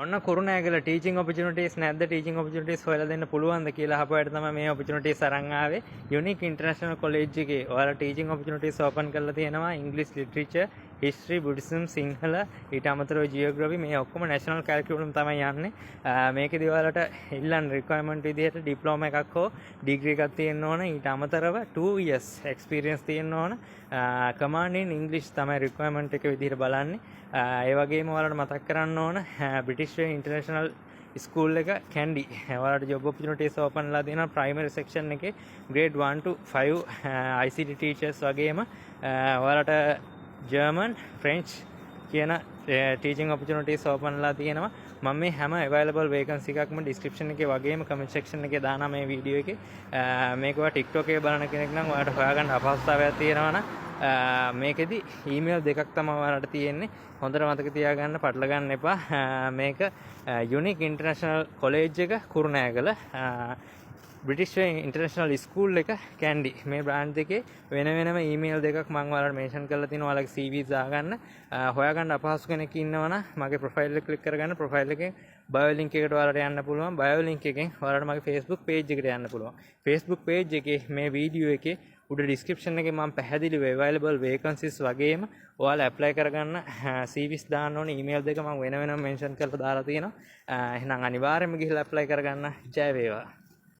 ඔන්න Kurunegala teaching opportunities නැද්ද teaching opportunities හොයලා දෙන්න පුළුවන්ද කියලා අහපුවාට තමයි මේ ඔපචුනිටිස් අරන් ආවේ. යුනික් ඉන්ටර්නැෂනල් කොලෙජ් එකේ ඔයාලා ටීචින් ඔපචුනිටිස් ඕපන් කරලා තියෙනවා. ඉංග්‍රීසි ලිටරේචර්, හිස්ටරි, බුද්දිසම්, සිංහල, ඊට අමතරව ජියෝග්‍රැෆි මේ ඔක්කොම නැෂනල් කැරිකියුලම් තමයි යන්නේ. මේකේදී ඔයාලට ඉල්ලන්න රික්වයර්මන්ට් විදිහට ඩිප්ලෝමා එකක් හෝ ඩිග්‍රී එකක් තියෙන්න ඕන. ඊට අමතරව 2 years experience තියෙන්න ඕන. command in English තමයි රික්වයර්මන්ට් එක විදිහට බලන්නේ. ඒ වගේම ඔයාලට මතක් කරන්න ඕන බ්‍රිටිෂ් ඉන්ටර්නැෂනල් ස්කූල් එක කැන්ඩි ඔයාලට ජොබ් ඔපචුනිටිස් ඕපන්ලා තියෙනවා ප්‍රයිමරි සෙක්ෂන් එකේ grade 1 to 5 ICT ටීචර්ස් වගේම ඔයාලට ජර්මන් ෆ්‍රෙන්ච් කියන ටීචින් ඔපචුනිටිස් ඕපන්ලා තියෙනවා. මම මේ හැම available vacancy එකක්ම description එකේ වගේම comment section එකේ දානවා මේ වීඩියෝ එකේ. මේක ඔයා TikTok එකේ බලන කෙනෙක් නම් ඔයාලට හොයාගන්න අපහසුතාවයක් තියෙනවා නම් මේකෙදි ඊමේල් දෙකක් තමයි ඔයාලට තියෙන්නේ. හොඳට මතක තියාගන්න, පටල ගන්න එපා. මේක යුනික් ඉන්ටර්නැෂනල් කොලෙජ් එක කුරුණෑගල, බ්‍රිටිෂ් ඉන්ටර්නැෂනල් ස්කූල් එක කැන්ඩි. මේ බ්‍රෑන්ඩ් දෙකේ වෙන වෙනම ඊමේල් දෙකක් මම ඔයාලට මෙන්ෂන් කරලා තිනවා. ඔයාලගේ CVs දාගන්න. හොයාගන්න අපහසු කෙනෙක් ඉන්නවනම් මගේ ප්‍රොෆයිල් එක ක්ලික් කරගන්න. ප්‍රොෆයිල් එකෙන් බයෝ ලින්ක් එකට ඔයාලට යන්න පුළුවන්. බයෝ ලින්ක් එකෙන් ඔයාලට මගේ Facebook page එකට යන්න පුළුවන්. Facebook page එකේ මේ වීඩියෝ එකේ උඩ ඩිස්ක්‍රිප්ෂන් එකේ මම පැහැදිලිව available vacancies වගේම ඔයාලා apply කරගන්න CVs දාන්න ඕනේ ඊමේල් දෙක මම වෙන වෙනම මෙන්ෂන් කරලා දාලා තියෙනවා. එහෙනම් අනිවාර්යයෙන්ම ගිහිල්ලා apply කරගන්න. ජය වේවා.